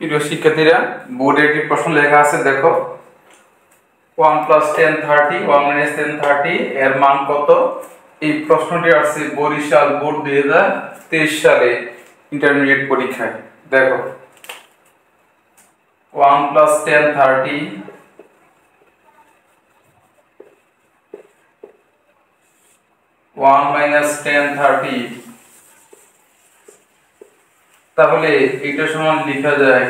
প্রিয় শিক্ষার্থীরা, বোর্ডে একটি প্রশ্ন লেখা আছে, দেখো 1 + 10 30 1 - 10 30 এর মান কত? এই প্রশ্নটি আসছে বরিশাল বোর্ড 2023 সালে ইন্টারমিডিয়েট পরীক্ষায়। দেখো 1 + 10 30 1 - 10 30, তাহলে এটা সমান লেখা যায়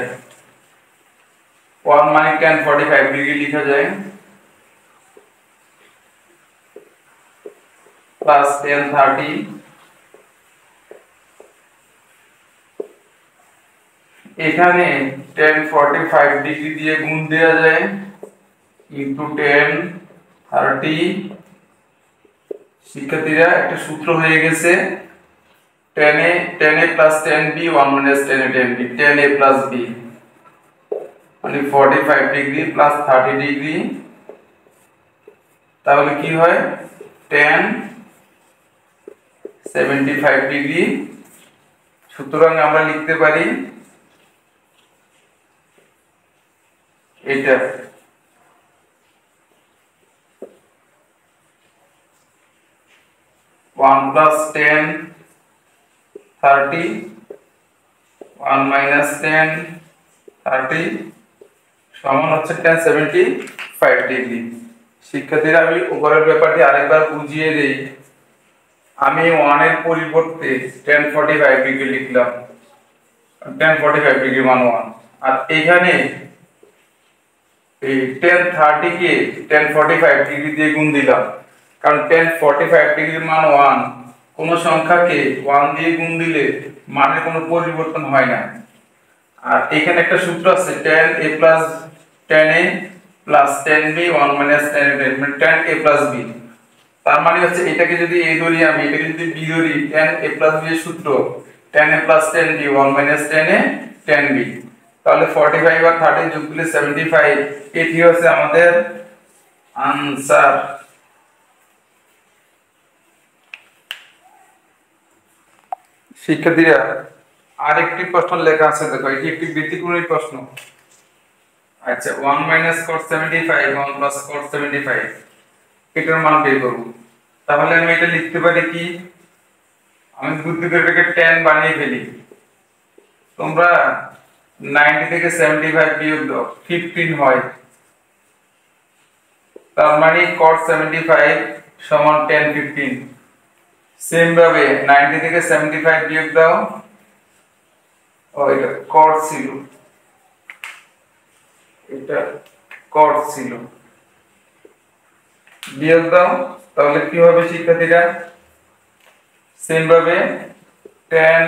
1 মানে 10 45 ডিগ্রি লেখা যায়, প্লাস 10 30 এখানে 10 45 ডিগ্রি দিয়ে গুণ দেওয়া যায় ইনটু 10 30। শিক্ষার্থীরা একটা সূত্র হয়ে গেছে 10a plus 10b 1 minus 10a 10b 10a plus b মানে 45 ডিগ্রি প্লাস 30 ডিগ্রি, তাহলে কি হয় 10 75 ডিগ্রি। সুতরাং আমরা লিখতে পারি এটা 1 + 10 30 1 - 10 30 সমান হচ্ছে 10 75 ডিগ্রি। শিক্ষার্থীরা, আমি উপরের ব্যাপারটি আরেকবার বুঝিয়ে দেই। আমি 1 এর পরিবর্তে 10 45 ডিগ্রি লিখলাম, 10 45 ডিগ্রি মান 1, আর এখানে এই 10 30 কে 10 45 ডিগ্রি দিয়ে গুণ দিলাম, কারণ 10 45 ডিগ্রি মান 1, কোন সংখ্যাকে 1 দিয়ে গুণ দিলে মানের কোনো পরিবর্তন হয় না। আর এখানে একটা সূত্র আছে 10a plus 10a plus 10b 1 minus 10a 10, মানে 10a plus b। তার মানে হচ্ছে এটাকে যদি a ধরি, আমি এটাকে যদি b ধরি, 10a plus b এর সূত্র 10a plus 10b 1 minus 10a 10b, তাহলে 45 আর 30 যোগ করলে 75, এটি হচ্ছে আমাদের আনসার। শিক্ষার্থীরা, আরেকটি প্রশ্ন লেখা আছে, দেখো এটি একটি ব্যতিক্রমী প্রশ্ন। আচ্ছা, 1 - cos 75 1 + cos 75 এটার মান বের করব। তাহলে আমি এটা লিখতে পারি কি, আমি বুদ্ধি করে এটাকে 10 বানিয়ে ফেলি। তোমরা 90 থেকে 75 বিয়োগ দাও, 15 হয়। তার মানে cos 75 সমান 10 15। সেম ভাবে 90 থেকে 75 বিয়োগ দাও, এটা cos ছিল, এটা cos ছিল, বিয়োগ দাও, তাহলে কি হবে শিক্ষার্থীরা? সেম ভাবে 10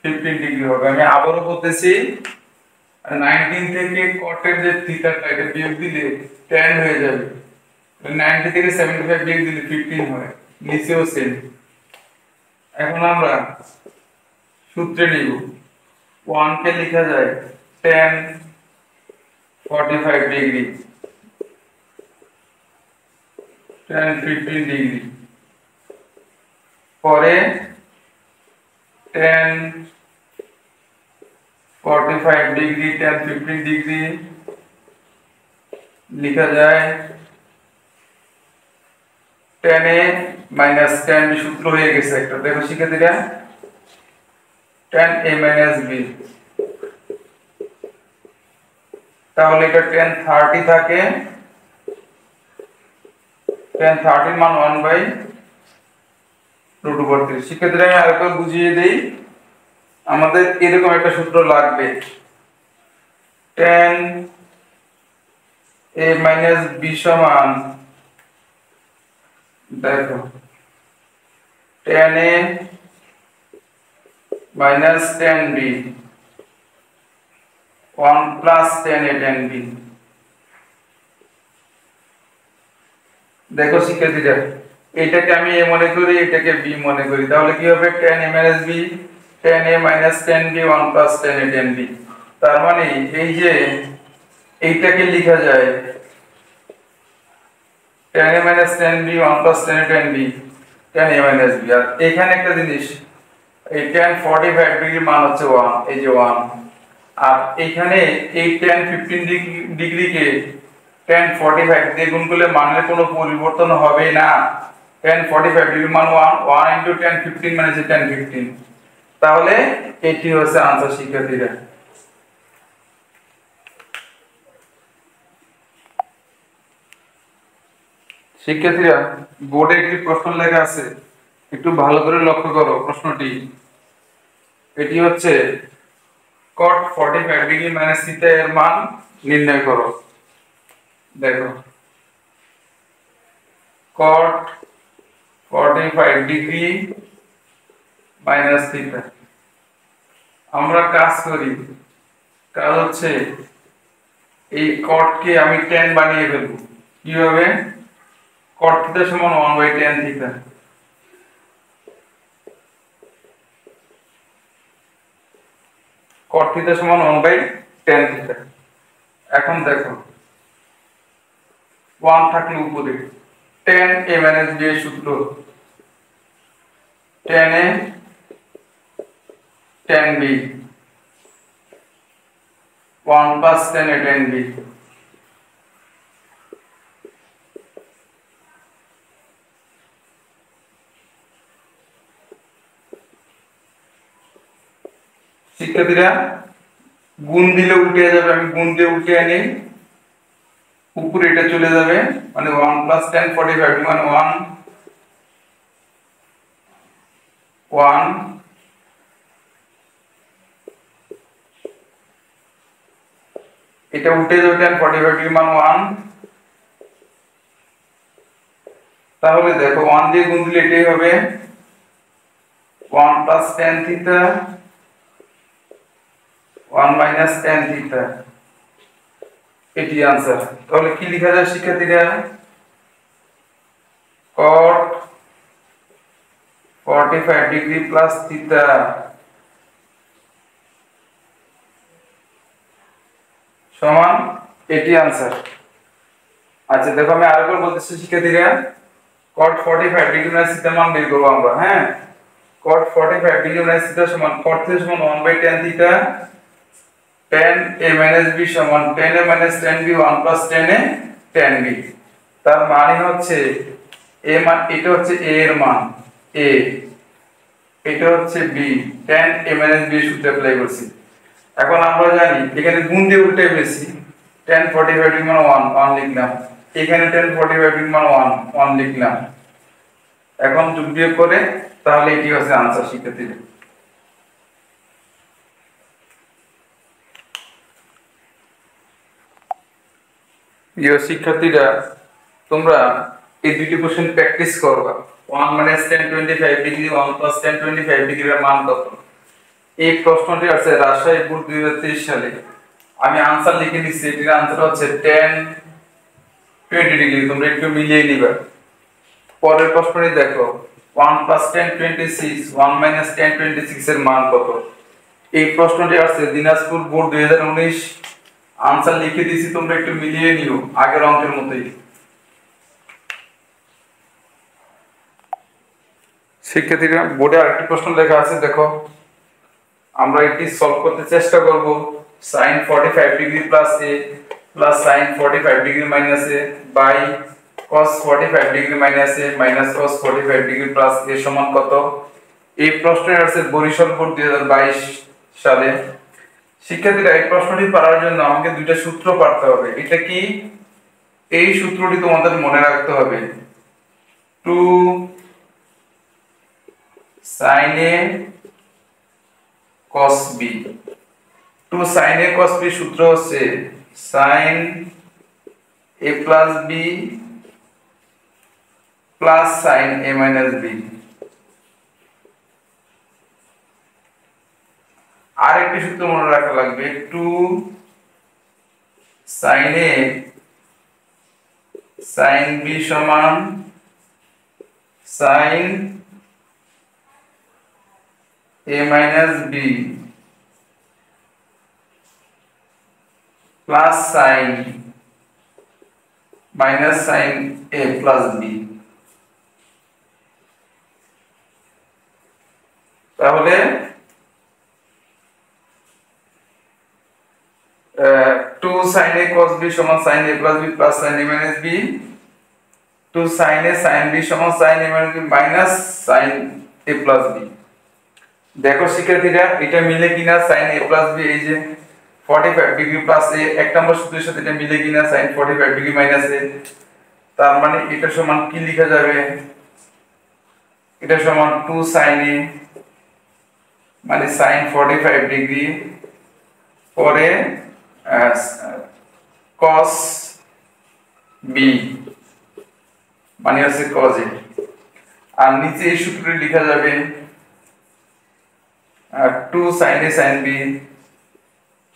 15 ডিগ্রি হবে। আমি আবারও বলতেছি, 19 থেকে cot এর যে থিটাটা, এটা বিয়োগ দিলে 10 হয়ে যাবে, 90 থেকে 75 বিয়োগ দিলে 15 হয়, নিচেও সেম। এখন আমরা সূত্রে নিব, 1 কে লেখা যায় 10 45 ডিগ্রি 10 15 ডিগ্রি, পরে 10 45 ডিগ্রি 10 15 ডিগ্রি লেখা যায় 10a - 10b, সূত্র হয়ে গেছে একটা, দেখো শিক্ষার্থীরা 10a - b, তাহলে এটা 10 30 থাকে, 10 30 মান 1/√3। শিক্ষার্থীরা, আমি আরেকবার বুঝিয়ে দেই, আমাদের এরকম একটা সূত্র লাগবে, 10a - b সমান, দেখো 10a - 10b 1 + 10a 10b। দেখো শিক্ষার্থীরা, এটাকে আমি a মনে করি, এটাকে b মনে করি, তাহলে কি হবে 10a - b 10a - 10b 1 + 10a 10b। তার মানে এই যে এইটাকে লেখা যায় 10a - 10b 1 + 10a 10b 10a - b। আর এখানে একটা জিনিস, এই tan 45 ডিগ্রির মান হচ্ছে 1, এই যে 1। আর এখানে এই tan 15 ডিগ্রিকে tan 45 দিয়ে গুণ করলে মানের কোনো পরিবর্তন হবে না। tan 45 ডিগ্রির মান 1, 1 ইনটু tan 15 মানে হচ্ছে tan 15। তাহলে এটি হচ্ছে आंसर শিক্ষার্থীরা। শিক্ষার্থীরা বোর্ডে একটি প্রশ্ন লেখা আছে, একটু ভালো করে লক্ষ্য করো প্রশ্নটি। এটি হচ্ছে cot 45 ডিগ্রি মাইনাস থিটা এর মান নির্ণয় করো। দেখো cot 45 ডিগ্রি মাইনাস থিটা, আমরা কাজ করি, কাজ হচ্ছে এই cot কে আমি tan বানিয়ে ফেলব। কিভাবে? cot থিটা সমান 1/tan থিটা। cot থিটা সমান 1/tan থিটা। এখন দেখো 1 থাকলে উপরে tan a মাইনাস b এর সূত্র, tan a tan b, 1 plus tan a tan b। শিক্ষার্থীরা গুণ দিলে উল্টে যাবে, আমি গুণ দিয়ে উল্টে আনি, উপরে এটা চলে যাবে, মানে 1 plus tan 45 মানে 1 এটা উল্টে যাবে, tan 45 মান 1। তাহলে দেখো 1 দিয়ে গুণ দিলে এটাই হবে 1 plus tan theta 1 minus tan theta, এটি आंसर। তাহলে কি লেখা যায় শিক্ষার্থীরা? cot 45 ডিগ্রি প্লাস থিটা সমান এটি आंसर। আচ্ছা দেখো আমি আরেকবার বলতেছি শিক্ষার্থীরা, cot 45 ডিগ্রি মাইনাস থিটা মান বের করব আমরা। হ্যাঁ, cot 45 ডিগ্রি মাইনাস থিটা সমান cot থিটা সমান 1/tan theta, tan a minus b সমান tan a minus tan b 1 plus tan a tan b। তার মানে হচ্ছে a মান, এটা হচ্ছে a এর মান a, এটা হচ্ছে b, tan a minus b সূত্র অ্যাপ্লাই করছি। এখন আমরা জানি এখানে গুণ দিয়ে উল্টে ফেলেছি, tan 45 ডিগ্রি মান 1 1 লিখলাম, এখানে tan 45 ডিগ্রি মান 1 1 লিখলাম। এখন যোগ বিয়োগ করে তাহলে এটি হচ্ছে आंसर শিক্ষার্থীরা। প্রিয় শিক্ষার্থীরা, তোমরা এই দুটি কোশ্চেন প্র্যাকটিস করবা। 1 minus tan 25 degree 1 plus tan 25 ডিগ্রির মান কত? এই প্রশ্নটি আছে রাজশাহী বোর্ড 2023 সালে। আমি आंसर লিখে দিচ্ছি, এটির आंसर হচ্ছে tan 20 ডিগ্রি। তোমরা একটু মিলিয়ে নিবা। পরের প্রশ্নটি দেখো 1 plus tan 26 1 minus tan 26 এর মান কত? এই প্রশ্নটি আছে দিনাজপুর বোর্ড 2019। आंसर লিখে দিয়েছি, তোমরা একটু মিলিয়ে নিও আগের অঙ্কের মতোই। শিক্ষার্থীরা বোর্ডে আরেকটি প্রশ্ন লেখা আছে, দেখো আমরা এটি সলভ করতে চেষ্টা করব। sin 45 degree plus a plus sin 45 degree minus a by cos 45 degree minus a minus cos 45 degree plus a সমান কত? এই প্রশ্নের আছে বরিশাল বোর্ড 2022 সালে। শিক্ষার্থীরা এই প্রশ্নটি পারার জন্য আমাকে দুইটা সূত্র পড়তে হবে। এটা কি? এই সূত্রটি তোমাদের মনে রাখতে হবে। 2 sin a cos b, 2 sin a cos b সূত্র হচ্ছে sin a plus b plus sin a minus b। আরেকটি সূত্র মনে রাখা লাগবে, 2 sin a sin b সমান sin a minus b plus sin minus sin a plus b। তাহলে 2 sin a cos b সমান sin a plus b plus sin a minus b, 2 sin a sin b সমান sin a minus b minus sin a plus b। দেখো শিক্ষার্থীরা এটা মিলে কিনা sin a plus b, এই যে 45 ডিগ্রি প্লাস a এক নম্বর সূত্রের সাথে এটা মিলে কিনা sin 45 ডিগ্রি মাইনাস a, তার মানে এটা সমান কি লেখা যাবে, এটা সমান 2 sin a মানে sin 45 ডিগ্রি পরে cos b মানে হচ্ছে cos a, আর নিচে এই সূত্রটি লেখা যাবে 2 sin a sin b,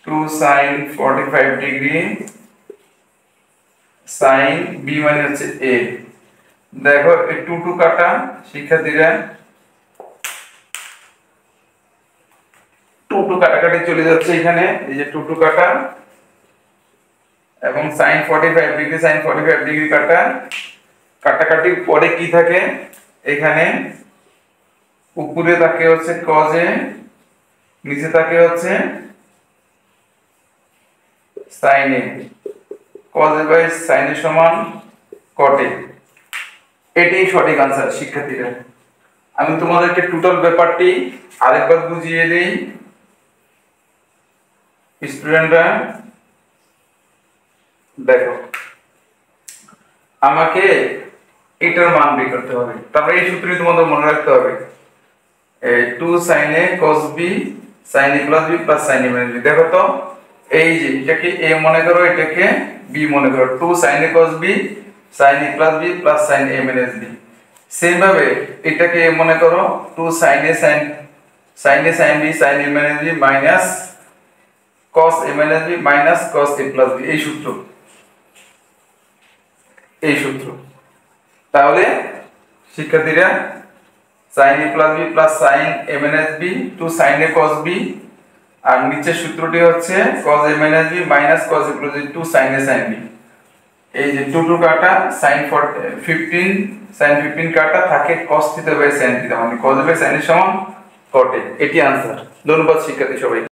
2 sin 45 degree sin b মানে হচ্ছে a। দেখো এই 2 2 কাটা শিক্ষার্থীরা, 2 2 কাটাকাটি চলে যাচ্ছে এখানে, এই যে 2 2 কাটা এবং sin 45 ডিগ্রি sin 45 ডিগ্রি কাটা, কাটাকাটির পরে কি থাকে এখানে, উপরে থাকে হচ্ছে cos a, নিচে থাকে হচ্ছে sin a, cos a by sin a সমান cot a। এটাই সঠিক आंसर শিক্ষার্থীরা। আমি তোমাদেরকে টোটাল ব্যাপারটি আরেকবার বুঝিয়ে দেই স্টুডেন্টরা। দেখো আমাকে এটার মান বের করতে হবে, তারপরে এই সূত্রটি তোমাদের মনে রাখতে হবে, 2 sin a cos b sin a plus b plus sin a minus b। দেখো তো এই যে এটাকে a মনে করো, এটাকে b মনে করো, 2 sin a cos b sin a plus b plus sin a minus b। Same ভাবে এটাকে a মনে করো, 2 sin a sin sin b sin a minus b minus cos a minus b minus cos a plus b। এই সূত্র, এই সূত্র। তাহলে শিক্ষার্থীরা sin a plus b plus sin a minus b 2 sin a cos b, আর নিচের সূত্রটি হচ্ছে cos a minus b minus cos a plus b 2 sin a sin b। এই যে 2 2 কাটা sin 15 sin 15 কাটা থাকে cos theta by sin theta, মানে cos by sin এর সমান cot a। এটি आंसर। ধন্যবাদ শিক্ষার্থী সবাই।